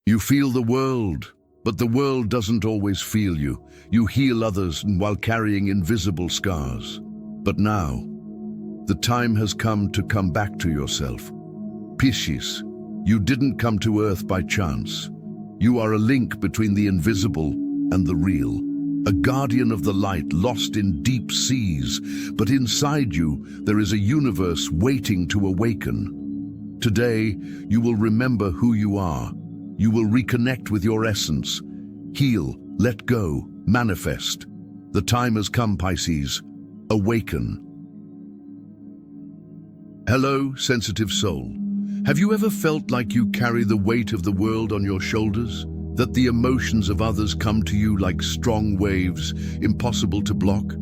You feel the world, but the world doesn't always feel you. You heal others while carrying invisible scars. But now, the time has come to come back to yourself. Piscis, you didn't come to Earth by chance. You are a link between the invisible and the real. A guardian of the light lost in deep seas, but inside you there is a universe waiting to awaken. Today, you will remember who you are. You will reconnect with your essence. Heal, let go, manifest. The time has come, Pisces. Awaken. Hello, sensitive soul. Have you ever felt like you carry the weight of the world on your shoulders? That the emotions of others come to you like strong waves, impossible to block?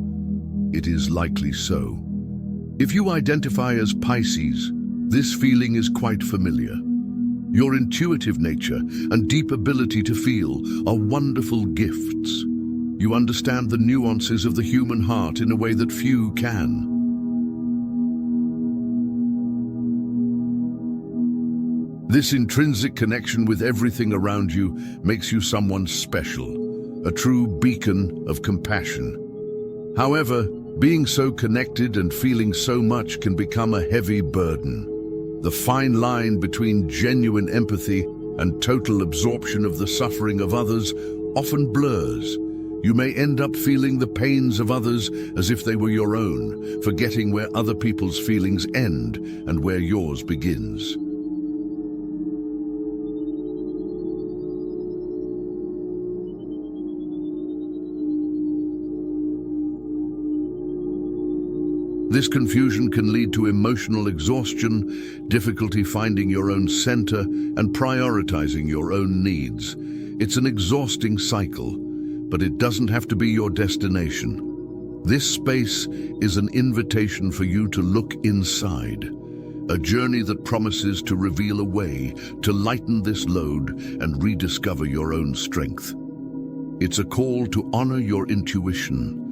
It is likely so. If you identify as Pisces, this feeling is quite familiar. Your intuitive nature and deep ability to feel are wonderful gifts. You understand the nuances of the human heart in a way that few can. This intrinsic connection with everything around you makes you someone special, a true beacon of compassion. However, being so connected and feeling so much can become a heavy burden. The fine line between genuine empathy and total absorption of the suffering of others often blurs. You may end up feeling the pains of others as if they were your own, forgetting where other people's feelings end and where yours begins. This confusion can lead to emotional exhaustion, difficulty finding your own center, and prioritizing your own needs. It's an exhausting cycle, but it doesn't have to be your destination. This space is an invitation for you to look inside, a journey that promises to reveal a way to lighten this load and rediscover your own strength. It's a call to honor your intuition,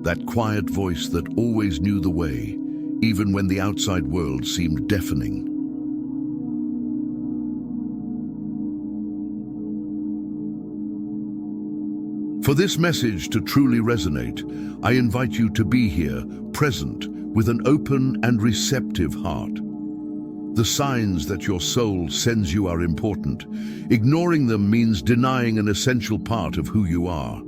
that quiet voice that always knew the way, even when the outside world seemed deafening. For this message to truly resonate, I invite you to be here, present, with an open and receptive heart. The signs that your soul sends you are important. Ignoring them means denying an essential part of who you are.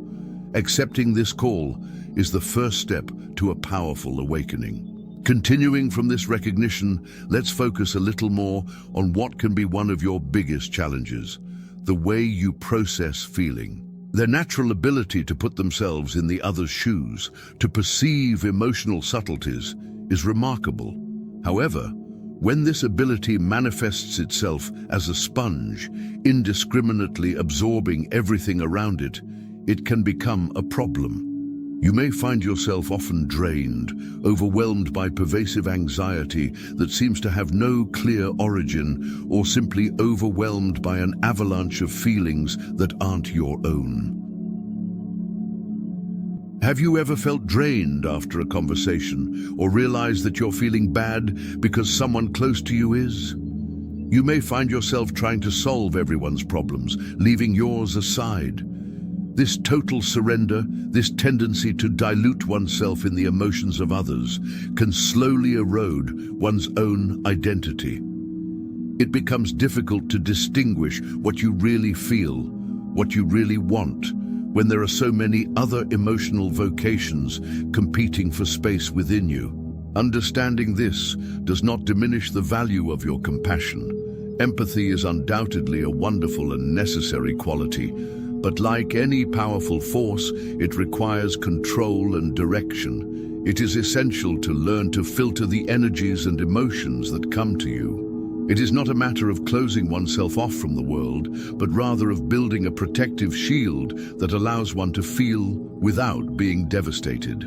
Accepting this call is the first step to a powerful awakening. Continuing from this recognition, let's focus a little more on what can be one of your biggest challenges: the way you process feeling. Their natural ability to put themselves in the other's shoes, to perceive emotional subtleties, is remarkable. However, when this ability manifests itself as a sponge, indiscriminately absorbing everything around it, it can become a problem. You may find yourself often drained, overwhelmed by pervasive anxiety that seems to have no clear origin, or simply overwhelmed by an avalanche of feelings that aren't your own. Have you ever felt drained after a conversation, or realized that you're feeling bad because someone close to you is? You may find yourself trying to solve everyone's problems, leaving yours aside. This total surrender, this tendency to dilute oneself in the emotions of others, can slowly erode one's own identity. It becomes difficult to distinguish what you really feel, what you really want, when there are so many other emotional vocations competing for space within you. Understanding this does not diminish the value of your compassion. Empathy is undoubtedly a wonderful and necessary quality, but like any powerful force, it requires control and direction. It is essential to learn to filter the energies and emotions that come to you. It is not a matter of closing oneself off from the world, but rather of building a protective shield that allows one to feel without being devastated.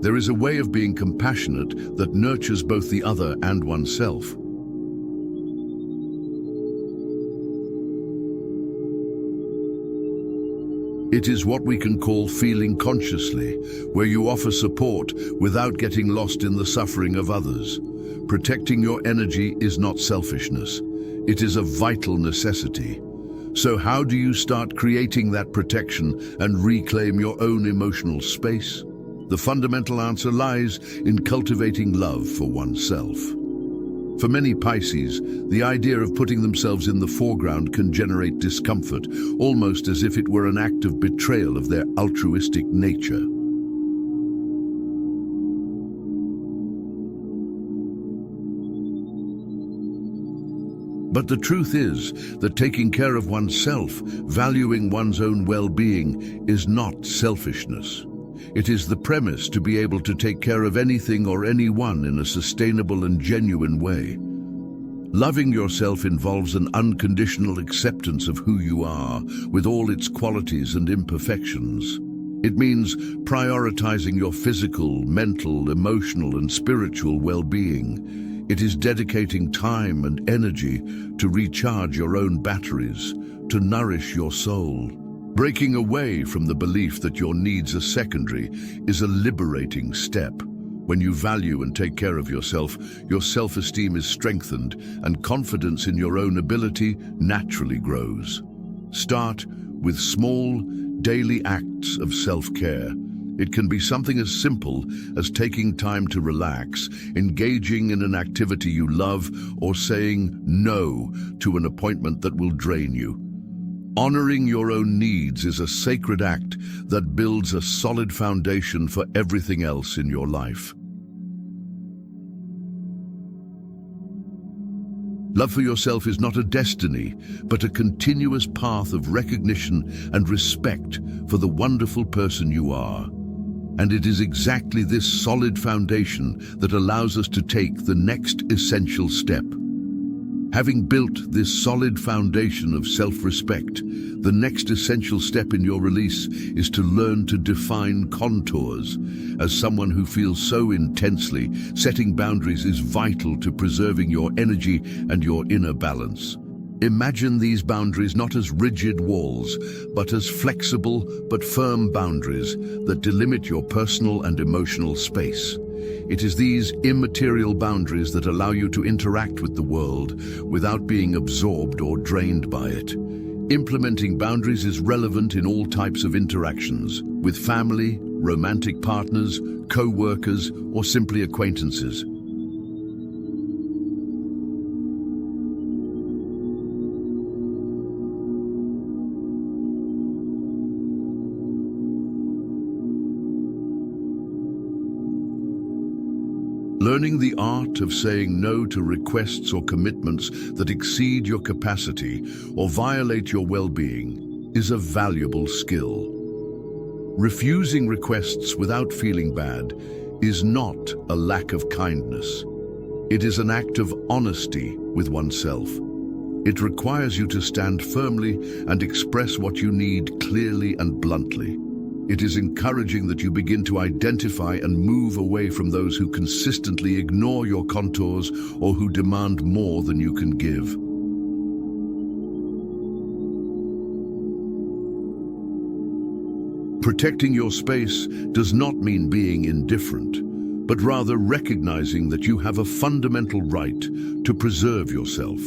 There is a way of being compassionate that nurtures both the other and oneself. It is what we can call feeling consciously, where you offer support without getting lost in the suffering of others. Protecting your energy is not selfishness. It is a vital necessity. So how do you start creating that protection and reclaim your own emotional space? The fundamental answer lies in cultivating love for oneself. For many Pisces, the idea of putting themselves in the foreground can generate discomfort, almost as if it were an act of betrayal of their altruistic nature. But the truth is that taking care of oneself, valuing one's own well-being, is not selfishness. It is the premise to be able to take care of anything or anyone in a sustainable and genuine way. Loving yourself involves an unconditional acceptance of who you are, with all its qualities and imperfections. It means prioritizing your physical, mental, emotional, and spiritual well-being. It is dedicating time and energy to recharge your own batteries, to nourish your soul. Breaking away from the belief that your needs are secondary is a liberating step. When you value and take care of yourself, your self-esteem is strengthened and confidence in your own ability naturally grows. Start with small, daily acts of self-care. It can be something as simple as taking time to relax, engaging in an activity you love, or saying no to an appointment that will drain you. Honoring your own needs is a sacred act that builds a solid foundation for everything else in your life. Love for yourself is not a destiny, but a continuous path of recognition and respect for the wonderful person you are. And it is exactly this solid foundation that allows us to take the next essential step. Having built this solid foundation of self-respect, the next essential step in your release is to learn to define contours. As someone who feels so intensely, setting boundaries is vital to preserving your energy and your inner balance. Imagine these boundaries not as rigid walls, but as flexible but firm boundaries that delimit your personal and emotional space. It is these immaterial boundaries that allow you to interact with the world without being absorbed or drained by it. Implementing boundaries is relevant in all types of interactions, with family, romantic partners, co-workers, or simply acquaintances. Learning the art of saying no to requests or commitments that exceed your capacity or violate your well-being is a valuable skill. Refusing requests without feeling bad is not a lack of kindness. It is an act of honesty with oneself. It requires you to stand firmly and express what you need clearly and bluntly. It is encouraging that you begin to identify and move away from those who consistently ignore your contours or who demand more than you can give. Protecting your space does not mean being indifferent, but rather recognizing that you have a fundamental right to preserve yourself.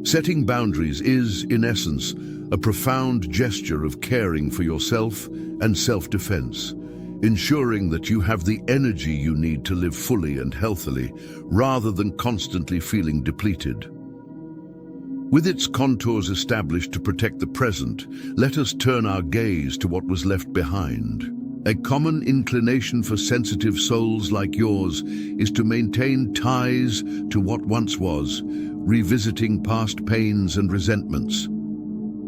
Setting boundaries is, in essence, a profound gesture of caring for yourself and self-defense, ensuring that you have the energy you need to live fully and healthily, rather than constantly feeling depleted. With its contours established to protect the present, let us turn our gaze to what was left behind. A common inclination for sensitive souls like yours is to maintain ties to what once was, revisiting past pains and resentments.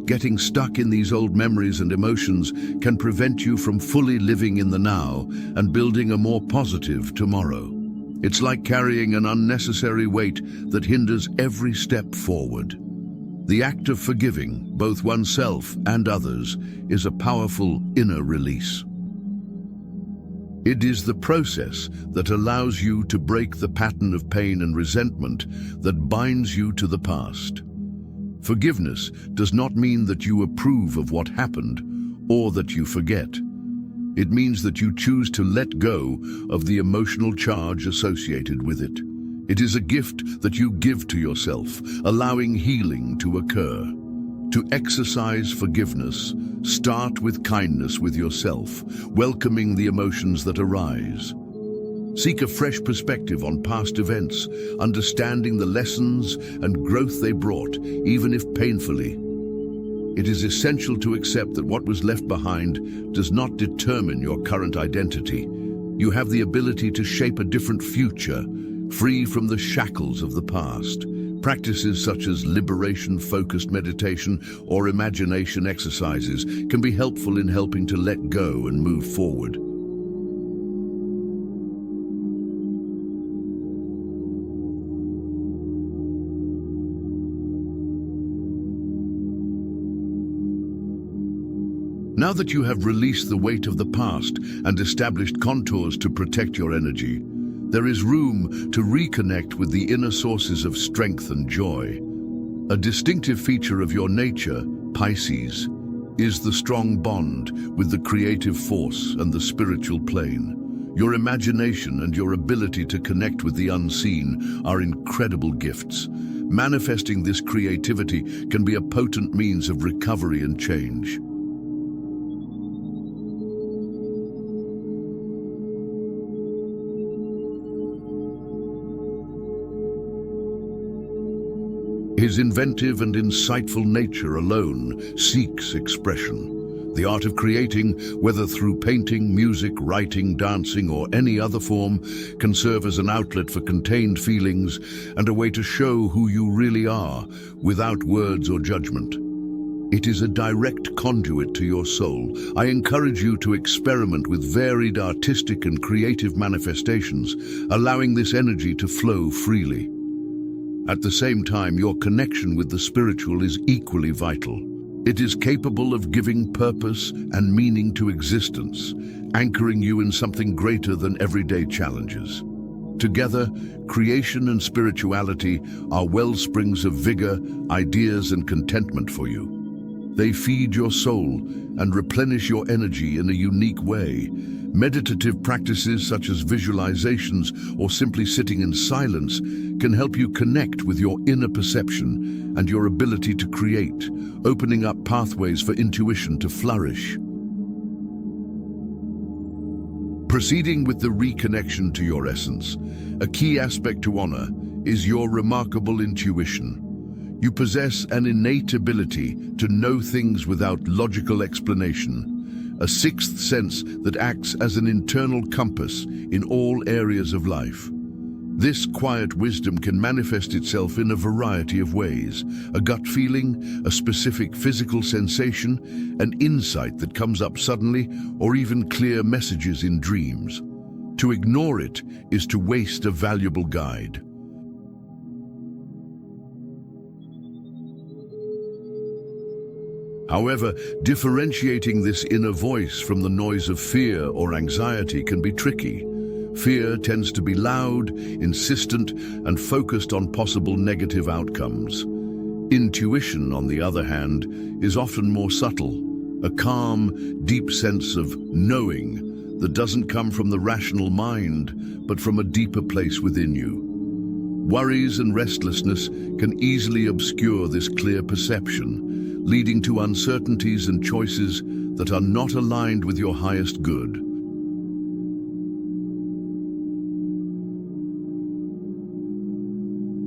Getting stuck in these old memories and emotions can prevent you from fully living in the now and building a more positive tomorrow. It's like carrying an unnecessary weight that hinders every step forward. The act of forgiving, both oneself and others, is a powerful inner release. It is the process that allows you to break the pattern of pain and resentment that binds you to the past. Forgiveness does not mean that you approve of what happened or that you forget. It means that you choose to let go of the emotional charge associated with it. It is a gift that you give to yourself, allowing healing to occur. To exercise forgiveness, start with kindness with yourself, welcoming the emotions that arise. Seek a fresh perspective on past events, understanding the lessons and growth they brought, even if painfully. It is essential to accept that what was left behind does not determine your current identity. You have the ability to shape a different future, free from the shackles of the past. Practices such as liberation-focused meditation or imagination exercises can be helpful in helping to let go and move forward. Now that you have released the weight of the past and established contours to protect your energy, there is room to reconnect with the inner sources of strength and joy. A distinctive feature of your nature, Pisces, is the strong bond with the creative force and the spiritual plane. Your imagination and your ability to connect with the unseen are incredible gifts. Manifesting this creativity can be a potent means of recovery and change. His inventive and insightful nature alone seeks expression. The art of creating, whether through painting, music, writing, dancing, or any other form, can serve as an outlet for contained feelings and a way to show who you really are, without words or judgment. It is a direct conduit to your soul. I encourage you to experiment with varied artistic and creative manifestations, allowing this energy to flow freely. At the same time, your connection with the spiritual is equally vital. It is capable of giving purpose and meaning to existence, anchoring you in something greater than everyday challenges. Together, creation and spirituality are wellsprings of vigor, ideas, and contentment for you. They feed your soul and replenish your energy in a unique way. Meditative practices such as visualizations or simply sitting in silence can help you connect with your inner perception and your ability to create, opening up pathways for intuition to flourish. Proceeding with the reconnection to your essence, a key aspect to honor is your remarkable intuition. You possess an innate ability to know things without logical explanation, a sixth sense that acts as an internal compass in all areas of life. This quiet wisdom can manifest itself in a variety of ways: a gut feeling, a specific physical sensation, an insight that comes up suddenly, or even clear messages in dreams. To ignore it is to waste a valuable guide. However, differentiating this inner voice from the noise of fear or anxiety can be tricky. Fear tends to be loud, insistent, and focused on possible negative outcomes. Intuition, on the other hand, is often more subtle, a calm, deep sense of knowing that doesn't come from the rational mind, but from a deeper place within you. Worries and restlessness can easily obscure this clear perception, leading to uncertainties and choices that are not aligned with your highest good.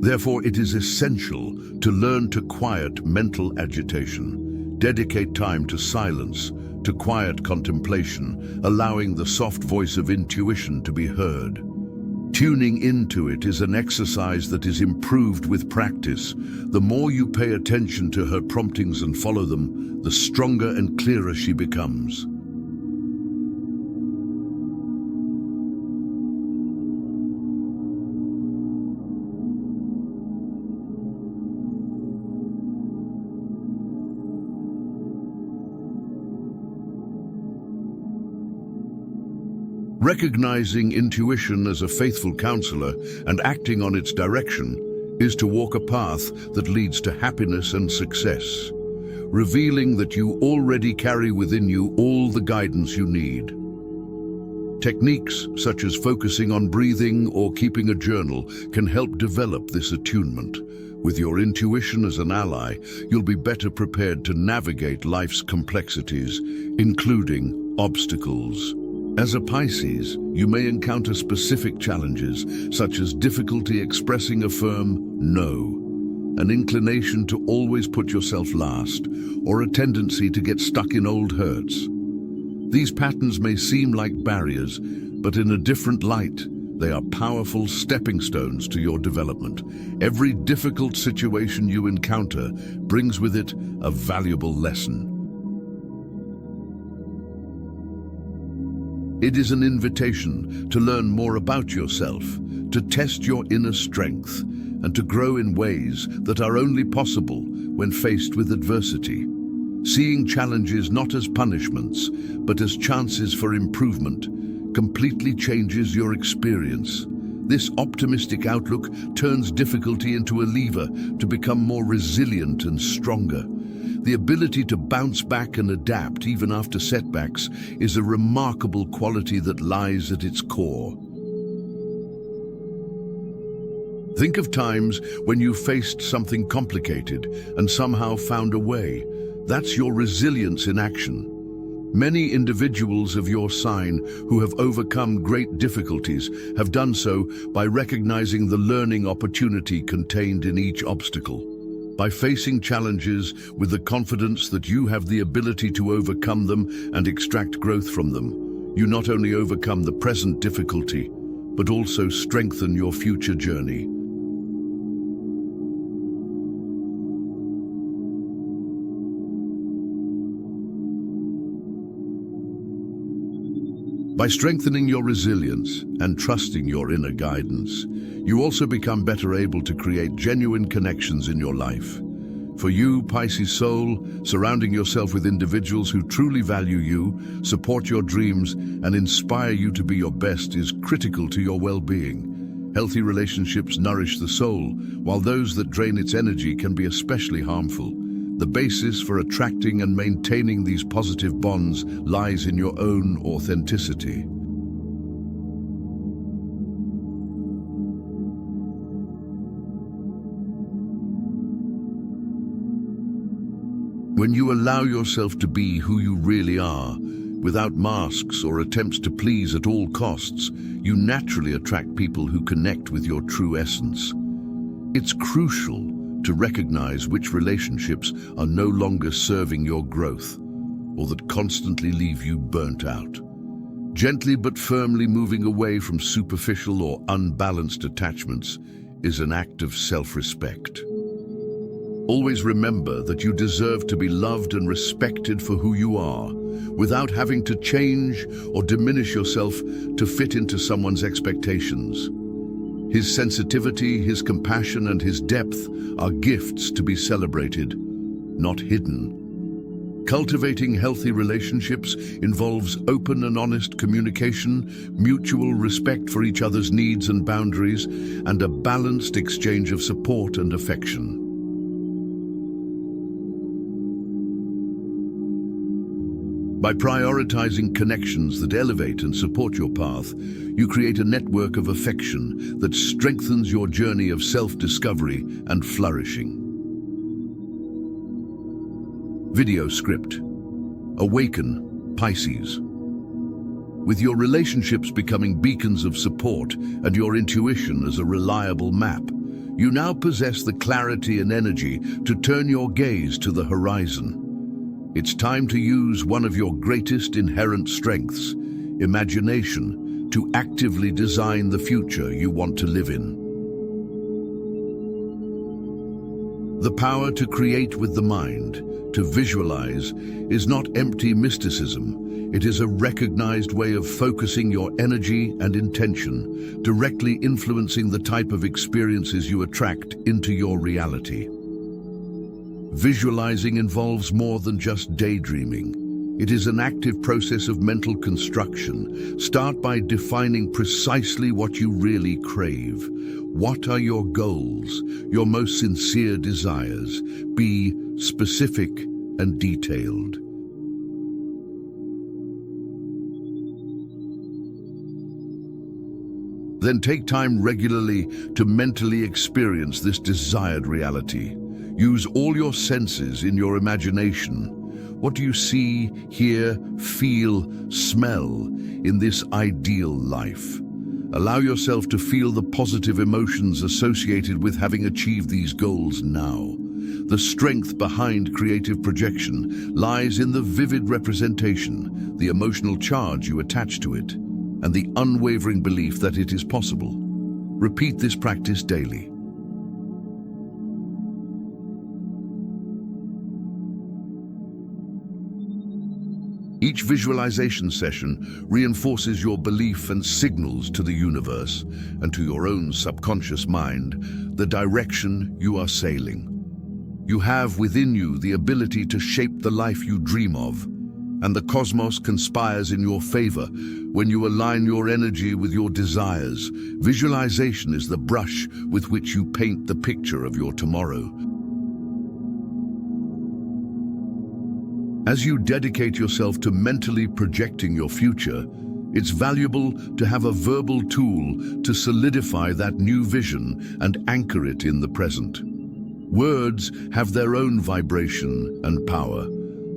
Therefore, it is essential to learn to quiet mental agitation. Dedicate time to silence, to quiet contemplation, allowing the soft voice of intuition to be heard. Tuning into it is an exercise that is improved with practice. The more you pay attention to her promptings and follow them, the stronger and clearer she becomes. Recognizing intuition as a faithful counselor and acting on its direction is to walk a path that leads to happiness and success, revealing that you already carry within you all the guidance you need. Techniques such as focusing on breathing or keeping a journal can help develop this attunement. With your intuition as an ally, you'll be better prepared to navigate life's complexities, including obstacles. As a Pisces, you may encounter specific challenges, such as difficulty expressing a firm no, an inclination to always put yourself last, or a tendency to get stuck in old hurts. These patterns may seem like barriers, but in a different light, they are powerful stepping stones to your development. Every difficult situation you encounter brings with it a valuable lesson. It is an invitation to learn more about yourself, to test your inner strength, and to grow in ways that are only possible when faced with adversity. Seeing challenges not as punishments, but as chances for improvement, completely changes your experience. This optimistic outlook turns difficulty into a lever to become more resilient and stronger. The ability to bounce back and adapt even after setbacks is a remarkable quality that lies at its core. Think of times when you faced something complicated and somehow found a way. That's your resilience in action. Many individuals of your sign who have overcome great difficulties have done so by recognizing the learning opportunity contained in each obstacle. By facing challenges with the confidence that you have the ability to overcome them and extract growth from them, you not only overcome the present difficulty, but also strengthen your future journey. By strengthening your resilience and trusting your inner guidance, you also become better able to create genuine connections in your life. For you, Pisces soul, surrounding yourself with individuals who truly value you, support your dreams, and inspire you to be your best is critical to your well-being. Healthy relationships nourish the soul, while those that drain its energy can be especially harmful. The basis for attracting and maintaining these positive bonds lies in your own authenticity. When you allow yourself to be who you really are, without masks or attempts to please at all costs, you naturally attract people who connect with your true essence. It's crucial to recognize which relationships are no longer serving your growth or that constantly leave you burnt out. Gently but firmly moving away from superficial or unbalanced attachments is an act of self-respect. Always remember that you deserve to be loved and respected for who you are, without having to change or diminish yourself to fit into someone's expectations. His sensitivity, his compassion, and his depth are gifts to be celebrated, not hidden. Cultivating healthy relationships involves open and honest communication, mutual respect for each other's needs and boundaries, and a balanced exchange of support and affection. By prioritizing connections that elevate and support your path, you create a network of affection that strengthens your journey of self-discovery and flourishing. Video script. Awaken, Pisces. With your relationships becoming beacons of support and your intuition as a reliable map, you now possess the clarity and energy to turn your gaze to the horizon. It's time to use one of your greatest inherent strengths, imagination, to actively design the future you want to live in. The power to create with the mind, to visualize, is not empty mysticism. It is a recognized way of focusing your energy and intention, directly influencing the type of experiences you attract into your reality. Visualizing involves more than just daydreaming. It is an active process of mental construction. Start by defining precisely what you really crave. What are your goals, your most sincere desires? Be specific and detailed. Then take time regularly to mentally experience this desired reality. Use all your senses in your imagination. What do you see, hear, feel, smell in this ideal life? Allow yourself to feel the positive emotions associated with having achieved these goals now. The strength behind creative projection lies in the vivid representation, the emotional charge you attach to it, and the unwavering belief that it is possible. Repeat this practice daily. Each visualization session reinforces your belief and signals to the universe and to your own subconscious mind the direction you are sailing. You have within you the ability to shape the life you dream of, and the cosmos conspires in your favor when you align your energy with your desires. Visualization is the brush with which you paint the picture of your tomorrow. As you dedicate yourself to mentally projecting your future, it's valuable to have a verbal tool to solidify that new vision and anchor it in the present. Words have their own vibration and power.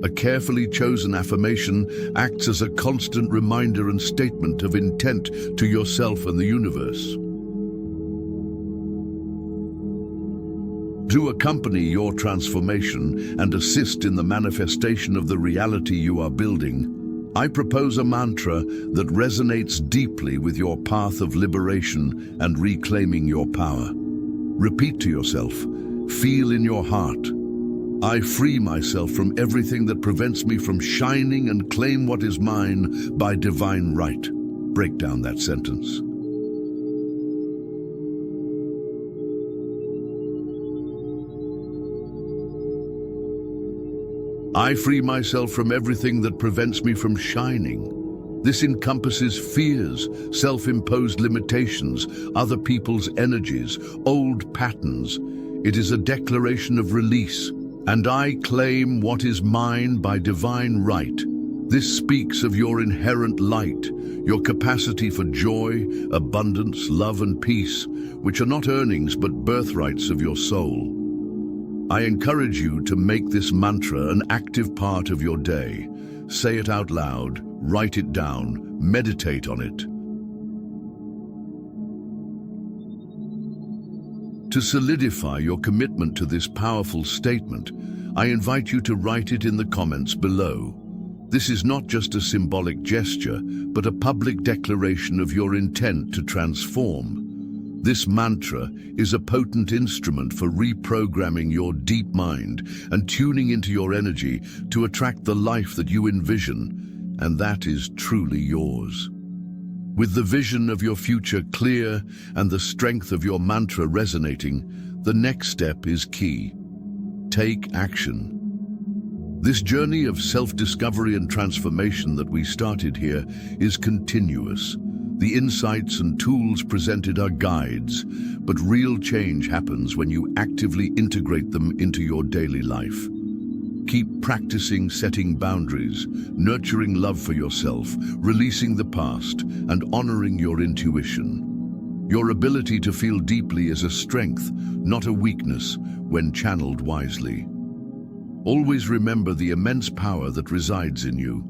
A carefully chosen affirmation acts as a constant reminder and statement of intent to yourself and the universe. To accompany your transformation and assist in the manifestation of the reality you are building, I propose a mantra that resonates deeply with your path of liberation and reclaiming your power. Repeat to yourself, feel in your heart, I free myself from everything that prevents me from shining and claim what is mine by divine right. Break down that sentence. I free myself from everything that prevents me from shining. This encompasses fears, self-imposed limitations, other people's energies, old patterns. It is a declaration of release, and I claim what is mine by divine right. This speaks of your inherent light, your capacity for joy, abundance, love, and peace, which are not earnings but birthrights of your soul. I encourage you to make this mantra an active part of your day. Say it out loud, write it down, meditate on it. To solidify your commitment to this powerful statement, I invite you to write it in the comments below. This is not just a symbolic gesture, but a public declaration of your intent to transform. This mantra is a potent instrument for reprogramming your deep mind and tuning into your energy to attract the life that you envision, and that is truly yours. With the vision of your future clear and the strength of your mantra resonating, the next step is key. Take action. This journey of self-discovery and transformation that we started here is continuous. The insights and tools presented are guides, but real change happens when you actively integrate them into your daily life. Keep practicing setting boundaries, nurturing love for yourself, releasing the past, and honoring your intuition. Your ability to feel deeply is a strength, not a weakness, when channeled wisely. Always remember the immense power that resides in you.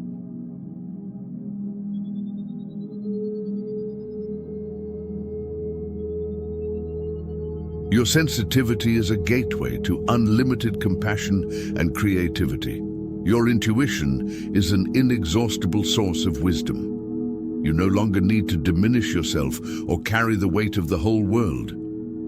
Your sensitivity is a gateway to unlimited compassion and creativity. Your intuition is an inexhaustible source of wisdom. You no longer need to diminish yourself or carry the weight of the whole world.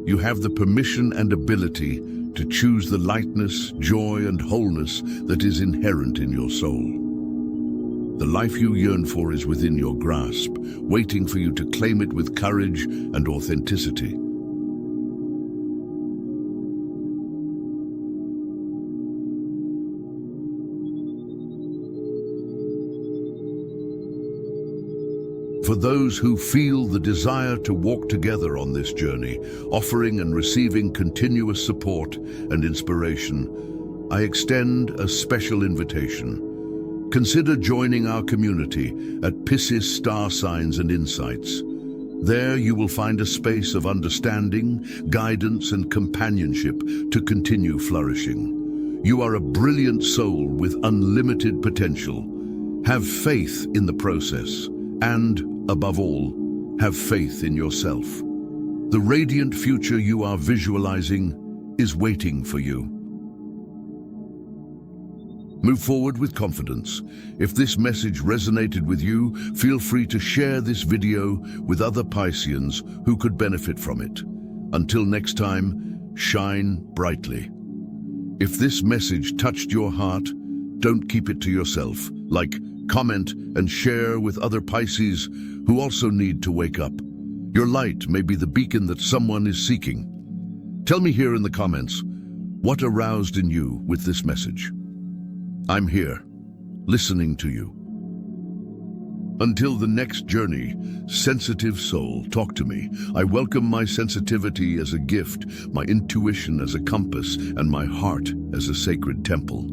You have the permission and ability to choose the lightness, joy, and wholeness that is inherent in your soul. The life you yearn for is within your grasp, waiting for you to claim it with courage and authenticity. For those who feel the desire to walk together on this journey, offering and receiving continuous support and inspiration, I extend a special invitation. Consider joining our community at Pisces Star Signs and Insights. There you will find a space of understanding, guidance, and companionship to continue flourishing. You are a brilliant soul with unlimited potential. Have faith in the process, and, above all, have faith in yourself. The radiant future you are visualizing is waiting for you. Move forward with confidence. If this message resonated with you, feel free to share this video with other Pisceans who could benefit from it. Until next time, shine brightly. If this message touched your heart, don't keep it to yourself. Like, comment, and share with other Pisces who also need to wake up. Your light may be the beacon that someone is seeking. Tell me here in the comments, what aroused in you with this message? I'm here, listening to you. Until the next journey, sensitive soul, talk to me. I welcome my sensitivity as a gift, my intuition as a compass, and my heart as a sacred temple.